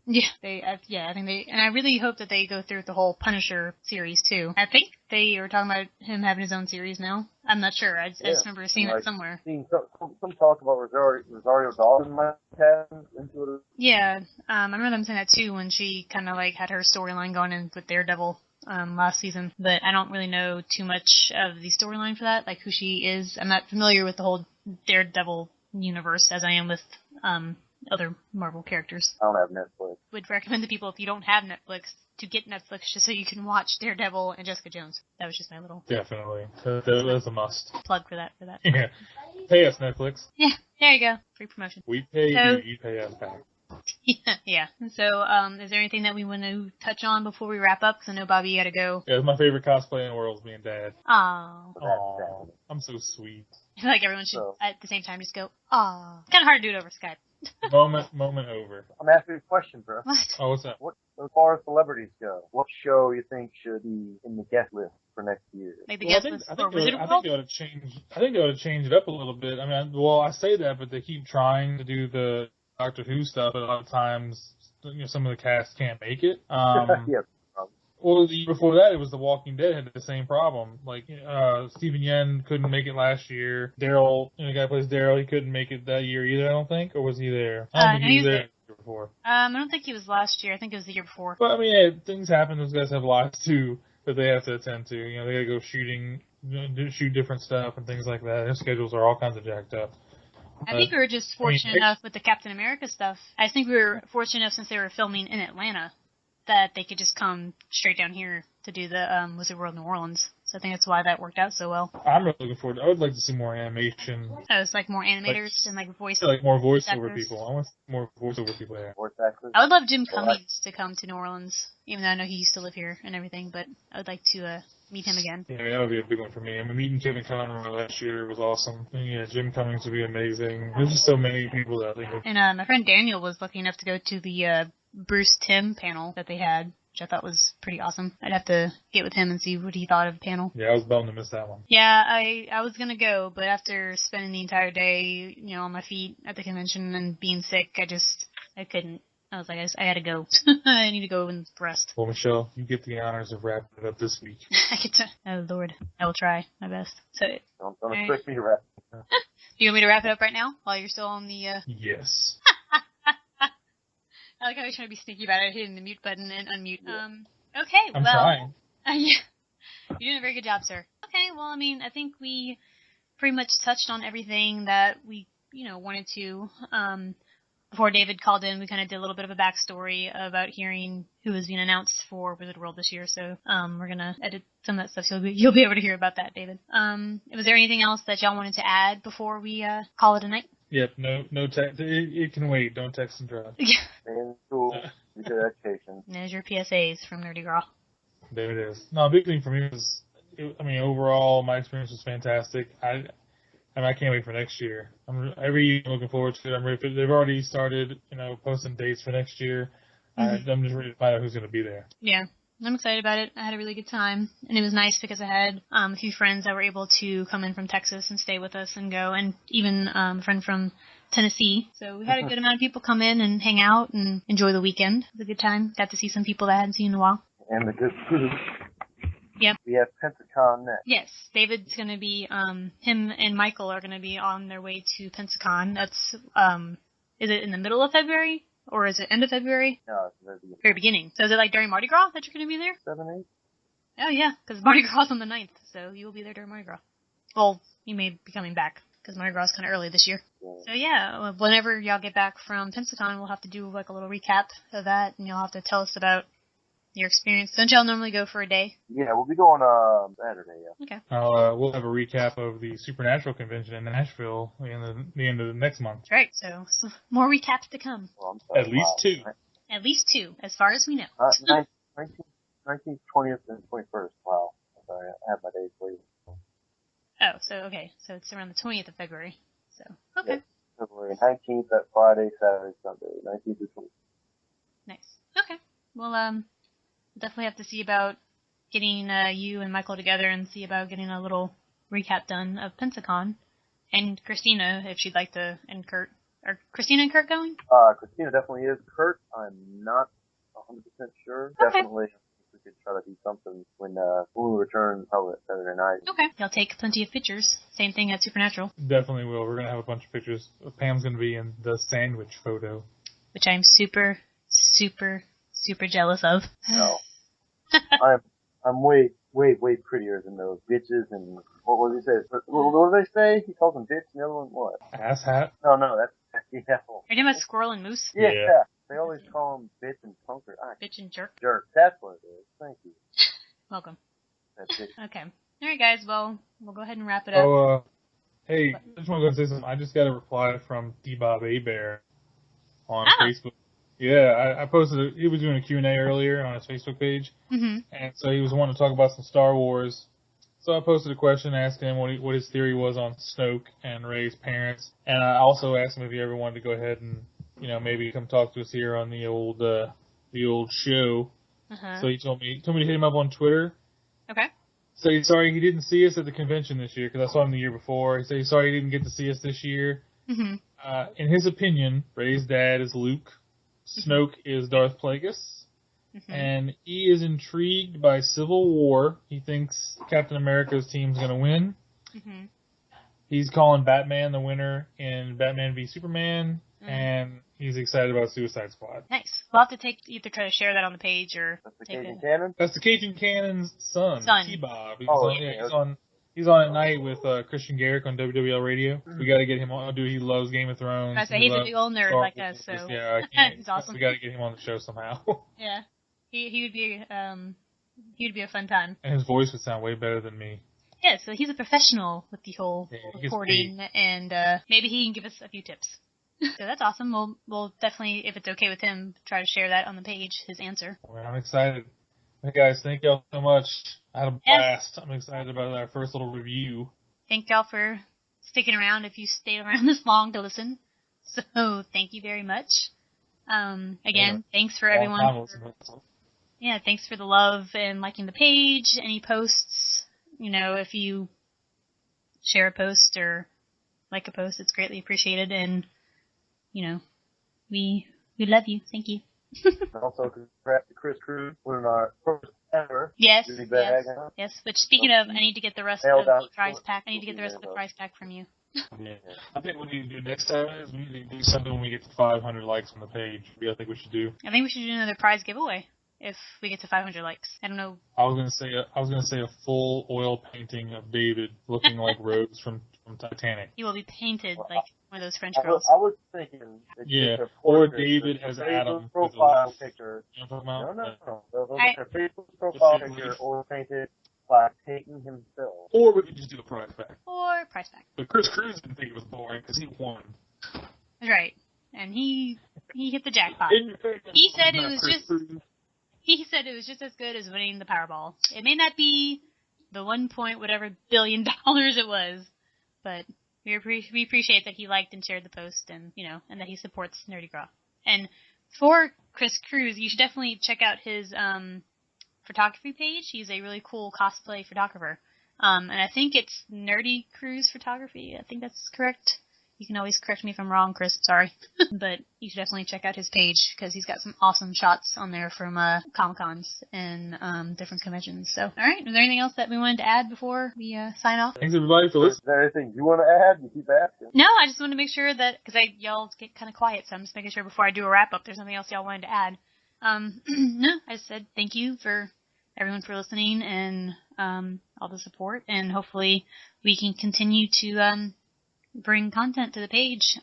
Yeah, I think they, and I really hope that they go through the whole Punisher series too. I think they are talking about him having his own series now. I'm not sure. I just remember seeing it somewhere. Seen some talk about Rosario Dawson might have into it. Yeah, I remember them saying that too when she kind of like had her storyline going in with Daredevil last season. But I don't really know too much of the storyline for that, like who she is. I'm not familiar with the whole Daredevil universe as I am with other Marvel characters. I don't have Netflix. Would recommend to people if you don't have Netflix to get Netflix just so you can watch Daredevil and Jessica Jones. That was just my little Definitely. That's a must. plug for that. Yeah. Pay us, Netflix. Yeah, there you go. Free promotion. We pay you, you pay us back. Yeah. So, is there anything that we want to touch on before we wrap up? Because I know, Bobby, you gotta go. Yeah, it's my favorite cosplay in the world is being Dad. Aww. I'm so sweet. I feel like everyone should, at the same time, just go, aww. It's kind of hard to do it over Skype. Moment over. I'm asking you a question, bro. What? Oh, what's that? As far as celebrities go, what show you think should be in the guest list for next year? Like the guest list for Wizard World? I think they ought to change it up a little bit. I mean, I say that, but they keep trying to do the Doctor Who stuff, but a lot of times, some of the cast can't make it. Yeah. Well, the year before that, it was The Walking Dead had the same problem. Like, Stephen Yen couldn't make it last year. Daryl, the guy who plays Daryl, he couldn't make it that year either, I don't think. Or was he there? I don't think he was there the year before. I don't think he was last year. I think it was the year before. But, I mean, things happen. Those guys have lives, too, that they have to attend to. They gotta go shoot different stuff and things like that. Their schedules are all kinds of jacked up. I think we were just fortunate enough with the Captain America stuff. I think we were fortunate enough since they were filming in Atlanta that they could just come straight down here to do the Wizard World New Orleans. So I think that's why that worked out so well. I'm really looking forward to it. I would like to see more animation. Oh, it's like more animators and like voice. Yeah, like more voiceover people. I want more voiceover people there. Voice actors. I would love Jim Cummings to come to New Orleans, even though I know he used to live here and everything, but I would like to meet him again. Yeah, that would be a big one for me. I mean, meeting Kevin Conroy last year was awesome. And, yeah, Jim Cummings would be amazing. There's just so many people that I think. And my friend Daniel was lucky enough to go to the Bruce Timm panel that they had, which I thought was pretty awesome. I'd have to get with him and see what he thought of the panel. Yeah, I was bummed to miss that one. Yeah, I was gonna go, but after spending the entire day, on my feet at the convention and being sick, I couldn't. I was like, I gotta go. I need to go and rest. Well, Michelle, you get the honors of wrapping it up this week. I get to. Oh, Lord. I will try my best. So, Don't expect me to wrap it up. Do you want me to wrap it up right now while you're still on the... Yes. I like how you're trying to be sneaky about it, hitting the mute button and unmute. Okay, I'm trying. Yeah. You're doing a very good job, sir. Okay, well, I mean, I think we pretty much touched on everything that we, wanted to. Before David called in, we kind of did a little bit of a backstory about hearing who was being announced for Wizard World this year, so we're going to edit some of that stuff, so you'll be able to hear about that, David. Was there anything else that y'all wanted to add before we call it a night? Yep, no text. It can wait. Don't text and drive. Yeah. Stay in school. Get your education. There's your PSAs from Nerdy Gras. There it is. No, a big thing for me was, overall, my experience was fantastic. I can't wait for next year. I'm every year looking forward to it. I'm ready for, they've already started, posting dates for next year. Mm-hmm. I'm just ready to find out who's going to be there. Yeah. I'm excited about it. I had a really good time, and it was nice because I had a few friends that were able to come in from Texas and stay with us and go, and even a friend from Tennessee. So we had a good amount of people come in and hang out and enjoy the weekend. It was a good time. Got to see some people that I hadn't seen in a while. And the good food. Yep. We have Pensacon next. Yes, David's going to be, him and Michael are going to be on their way to Pensacon. That's, is it in the middle of February? Or is it end of February? No, it's the very beginning. Very beginning. So is it like during Mardi Gras that you're going to be there? 7, 8? Oh yeah, because Mardi Gras is on the 9th, so you will be there during Mardi Gras. Well, you may be coming back, because Mardi Gras is kind of early this year. Yeah. So yeah, whenever y'all get back from Pensacon, we'll have to do like a little recap of that, and you'll have to tell us about your experience. Don't y'all normally go for a day? Yeah, we'll be going Saturday, yeah. Okay. We'll have a recap of the Supernatural convention in Nashville in the end of the next month. That's right, so more recaps to come. Well, sorry, At least 2. Right? At least 2, as far as we know. 19th, 20th, and 21st. Wow. Sorry, I have my days later. Oh, so it's around the 20th of February. So, okay. Yeah, February 19th, that Friday, Saturday, Sunday, 19th to 20th. Nice. Okay. Well, definitely have to see about getting you and Michael together and see about getting a little recap done of Pensacon. And Christina, if she'd like to, and Kurt, Are Christina and Kurt going? Christina definitely is. Kurt, I'm not 100% sure. Okay. Definitely, we could try to do something when we return probably Saturday night. Okay. You'll take plenty of pictures. Same thing at Supernatural. Definitely will. We're going to have a bunch of pictures. Pam's going to be in the sandwich photo. Which I'm super, super, super jealous of. No. I'm way prettier than those bitches and what was he say? What did they say? He calls them bitch and the other one what? Ass hat? No, that's yeah. Are you talking about Squirrel and Moose? Yeah. Yeah. They always call them bitch and punker. Bitch and jerk. Jerk. That's what it is. Thank you. Welcome. That's it. Okay. Alright guys, well, we'll go ahead and wrap it up. Oh, hey, I just want to go say something. I just got a reply from D-Bob A-Bear on Facebook. Yeah, I posted he was doing a Q&A earlier on his Facebook page. Mm-hmm. And so he was wanting to talk about some Star Wars. So I posted a question, asked him what his theory was on Snoke and Rey's parents. And I also asked him if he ever wanted to go ahead and, maybe come talk to us here on the old show. Uh-huh. So he told me to hit him up on Twitter. Okay. So he's sorry he didn't see us at the convention this year, because I saw him the year before. He said he's sorry he didn't get to see us this year. Mm-hmm. In his opinion, Rey's dad is Luke. Snoke is Darth Plagueis. Mm-hmm. And he is intrigued by Civil War. He thinks Captain America's team's going to win. Mm-hmm. He's calling Batman the winner in Batman v Superman. Mm-hmm. And he's excited about Suicide Squad. Nice. We'll have to either try to share that on the page or That's the take Cajun it. Cannon? That's the Cajun Cannon's son. T-Bob. He's on at night with Christian Garrick on WWL Radio. We got to get him on. Dude, he loves Game of Thrones. I say he's a big old nerd like us, so yeah, I can't. he's awesome. We got to get him on the show somehow. Yeah, he would be a fun time. And his voice would sound way better than me. Yeah, so he's a professional with the whole recording, and maybe he can give us a few tips. So that's awesome. We'll definitely, if it's okay with him, try to share that on the page, his answer. Well, I'm excited. Hey guys, thank y'all so much. I had a blast. I'm excited about our first little review. Thank y'all for sticking around if you stayed around this long to listen. So thank you very much. Again, thanks for everyone. Yeah, thanks for the love and liking the page, any posts. If you share a post or like a post, it's greatly appreciated. And, we love you. Thank you. Also, congrats to Chris Cruz winning our first ever. Yes. Bag, Yes. But speaking of, I need to get the rest of the prize pack. I need to get the rest of the prize pack from you. Yeah. I think what we need to do next time is we need to do something when we get to 500 likes on the page. What do you think we should do? I think we should do another prize giveaway if we get to 500 likes. I don't know. I was gonna say a full oil painting of David looking like Rose from Titanic. He will be painted like one of those French girls. I was thinking. Or David as Adam. Profile picture. You know what I'm talking about? No. Their Facebook profile picture or painted by Peyton himself. Or we could just do a prize pack. Or prize pack. But Chris Cruz didn't think it was boring because he won. That's right. And he hit the jackpot. He said it was just as good as winning the Powerball. It may not be the $1 billion it was, but we appreciate that he liked and shared the post, and and that he supports Nerdy Gras. And for Chris Cruz, you should definitely check out his photography page. He's a really cool cosplay photographer. And I think it's Nerdy Cruz Photography. I think that's correct. You can always correct me if I'm wrong, Chris. Sorry. But you should definitely check out his page because he's got some awesome shots on there from Comic-Cons and different conventions. So, all right. Is there anything else that we wanted to add before we sign off? Thanks, everybody, for listening. Is there anything you want to add? You keep asking. No, I just want to make sure that, because y'all get kind of quiet, so I'm just making sure before I do a wrap-up there's something else y'all wanted to add. No, I said thank you for everyone for listening and all the support, and hopefully we can continue to bring content to the page.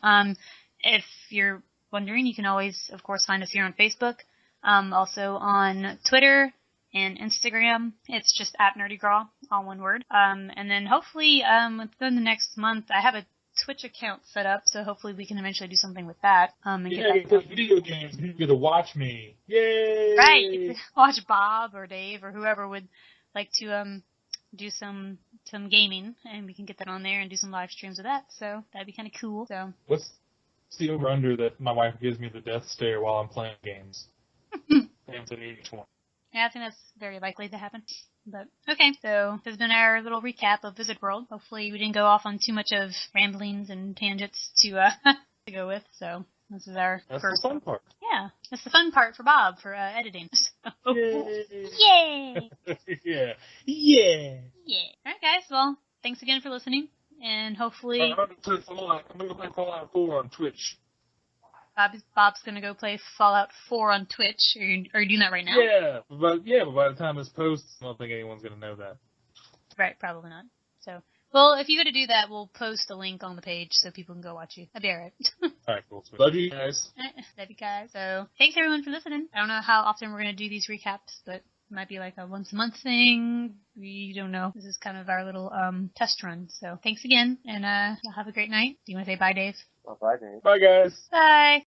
If you're wondering, you can always, of course, find us here on Facebook, also on Twitter and Instagram. It's just @NerdyGraw, all one word. And then hopefully within the next month, I have a Twitch account set up, so hopefully we can eventually do something with that. And get that video games. You get to watch me. Yay! Right, you get to watch Bob or Dave or whoever would like to do some gaming, and we can get that on there and do some live streams of that. So that'd be kind of cool. So what's the over under that my wife gives me the death stare while I'm playing games? Games at 80-20. Yeah, I think that's very likely to happen. But okay, so this has been our little recap of Wizard World. Hopefully we didn't go off on too much of ramblings and tangents to to go with, so this is our That's first. the fun part. Yeah, that's the fun part for Bob for editing. So. Yay! Yay! Yeah. Yeah. Yeah. All right, guys. Well, thanks again for listening, and hopefully I'm gonna play Fallout 4 on Twitch. Bob's gonna go play Fallout 4 on Twitch. Are you doing that right now? Yeah, but by the time this posts, I don't think anyone's gonna know that. Right, probably not. So, well, if you go to do that, we'll post a link on the page so people can go watch you. That'd be alright. Alright, cool. Love you guys. Love you guys. So, thanks everyone for listening. I don't know how often we're gonna do these recaps, but it might be like a once a month thing. We don't know. This is kind of our little test run. So, thanks again, and y'all have a great night. Do you want to say bye, Dave? Well, bye, Dave. Bye, guys. Bye.